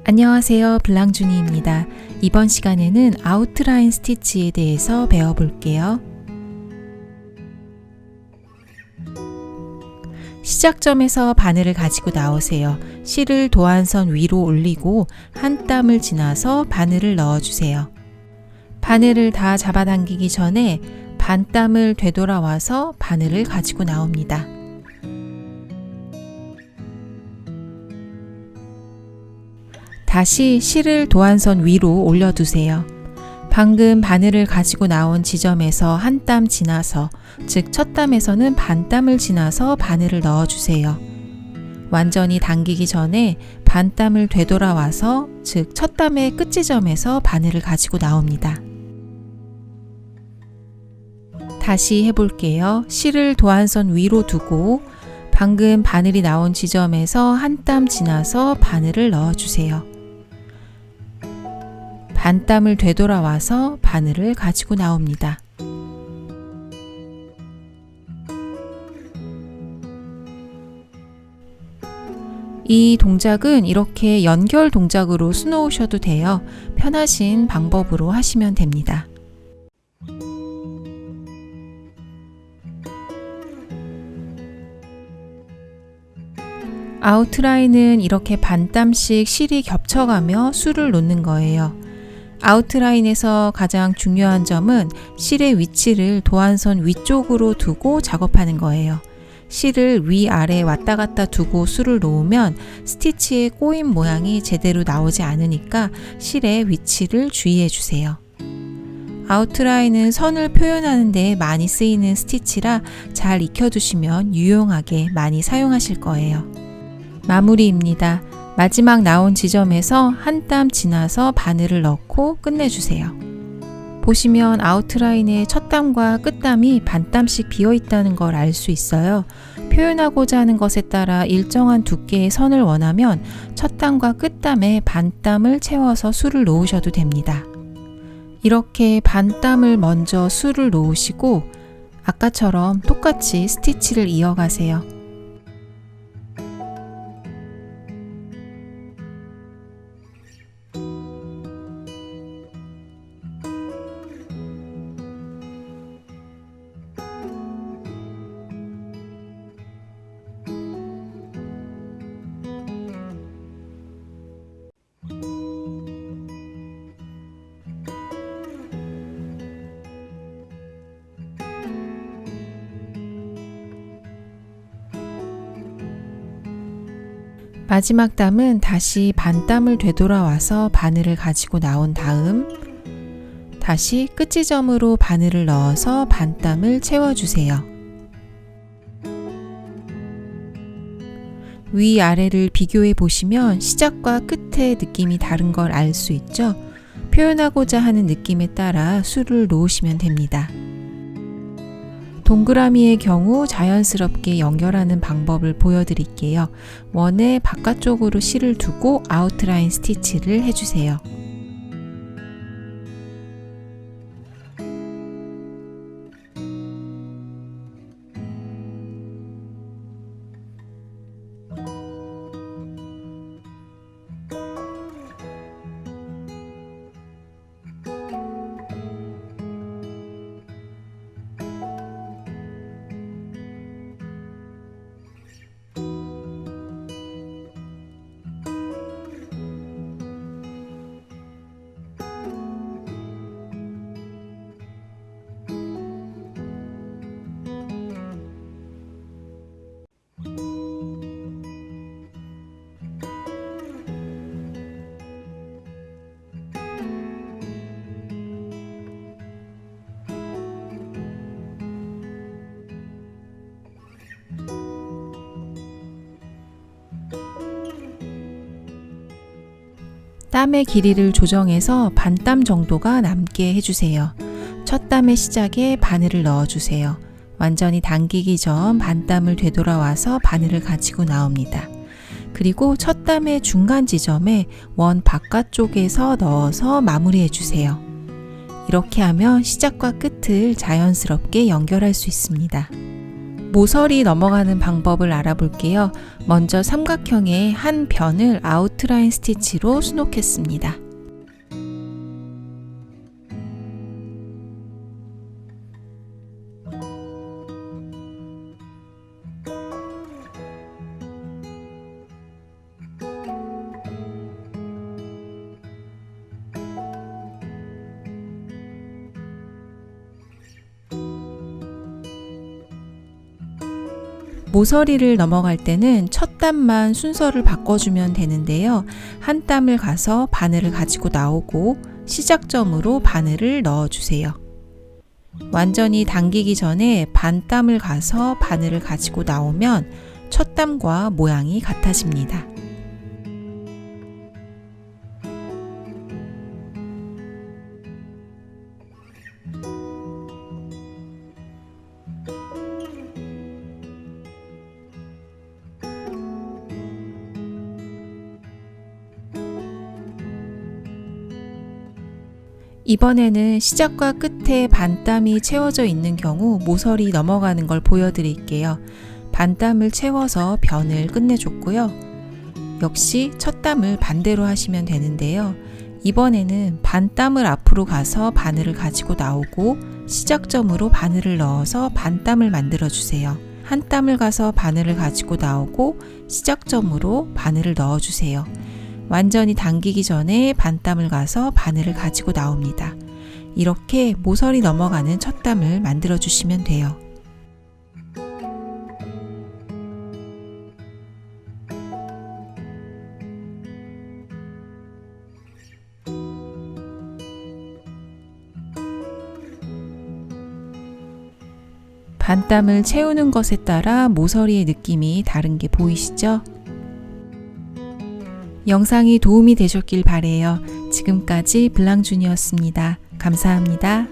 안녕하세요, 블랑준이입니다. 이번 시간에는 아웃라인 스티치에 대해서 배워볼게요. 시작점에서 바늘을 가지고 나오세요. 실을 도안선 위로 올리고 한 땀을 지나서 바늘을 넣어주세요. 바늘을 다 잡아당기기 전에 반 땀을 되돌아와서 바늘을 가지고 나옵니다. 다시 실을 도안선 위로 올려두세요. 방금 바늘을 가지고 나온 지점에서 한 땀 지나서, 즉 첫 땀에서는 반 땀을 지나서 바늘을 넣어주세요. 완전히 당기기 전에 반 땀을 되돌아와서, 즉 첫 땀의 끝 지점에서 바늘을 가지고 나옵니다. 다시 해볼게요. 실을 도안선 위로 두고 방금 바늘이 나온 지점에서 한 땀 지나서 바늘을 넣어주세요. 반 땀을 되돌아와서 바늘을 가지고 나옵니다. 이 동작은 이렇게 연결 동작으로 수놓으셔도 돼요. 편하신 방법으로 하시면 됩니다. 아웃라인은 이렇게 반 땀씩 실이 겹쳐가며 술을 놓는 거예요. 아웃라인에서 가장 중요한 점은 실의 위치를 도안선 위쪽으로 두고 작업하는 거예요. 실을 위아래 왔다 갔다 두고 술을 놓으면 스티치의 꼬임 모양이 제대로 나오지 않으니까 실의 위치를 주의해 주세요. 아웃라인은 선을 표현하는 데 많이 쓰이는 스티치라 잘 익혀두시면 유용하게 많이 사용하실 거예요. 마무리입니다. 마지막 나온 지점에서 한 땀 지나서 바늘을 넣고 끝내주세요. 보시면 아웃라인의 첫 땀과 끝 땀이 반 땀씩 비어 있다는 걸 알 수 있어요. 표현하고자 하는 것에 따라 일정한 두께의 선을 원하면 첫 땀과 끝 땀에 반 땀을 채워서 술을 놓으셔도 됩니다. 이렇게 반 땀을 먼저 술을 놓으시고 아까처럼 똑같이 스티치를 이어가세요. 마지막 땀은 다시 반 땀을 되돌아와서 바늘을 가지고 나온 다음 다시 끝 지점으로 바늘을 넣어서 반 땀을 채워주세요. 위아래를 비교해 보시면 시작과 끝의 느낌이 다른 걸 알 수 있죠? 표현하고자 하는 느낌에 따라 술을 놓으시면 됩니다. 동그라미의 경우 자연스럽게 연결하는 방법을 보여드릴게요. 원의 바깥쪽으로 실을 두고 아웃라인 스티치를 해주세요. 땀의 길이를 조정해서 반 땀 정도가 남게 해주세요. 첫 땀의 시작에 바늘을 넣어주세요. 완전히 당기기 전 반 땀을 되돌아와서 바늘을 가지고 나옵니다. 그리고 첫 땀의 중간 지점에 원 바깥쪽에서 넣어서 마무리해 주세요. 이렇게 하면 시작과 끝을 자연스럽게 연결할 수 있습니다. 모서리 넘어가는 방법을 알아볼게요. 먼저 삼각형의 한 변을 아웃라인 스티치로 수놓겠습니다. 모서리를 넘어갈 때는 첫 땀만 순서를 바꿔주면 되는데요. 한 땀을 가서 바늘을 가지고 나오고 시작점으로 바늘을 넣어주세요. 완전히 당기기 전에 반 땀을 가서 바늘을 가지고 나오면 첫 땀과 모양이 같아집니다. 이번에는 시작과 끝에 반땀이 채워져 있는 경우 모서리 넘어가는 걸 보여드릴게요. 반땀을 채워서 변을 끝내줬고요. 역시 첫 땀을 반대로 하시면 되는데요. 이번에는 반땀을 앞으로 가서 바늘을 가지고 나오고 시작점으로 바늘을 넣어서 반땀을 만들어 주세요. 한 땀을 가서 바늘을 가지고 나오고 시작점으로 바늘을 넣어 주세요. 완전히 당기기 전에 반땀을 가서 바늘을 가지고 나옵니다. 이렇게 모서리 넘어가는 첫 땀을 만들어 주시면 돼요. 반땀을 채우는 것에 따라 모서리의 느낌이 다른 게 보이시죠? 영상이 도움이 되셨길 바래요. 지금까지 블랑준이었습니다. 감사합니다.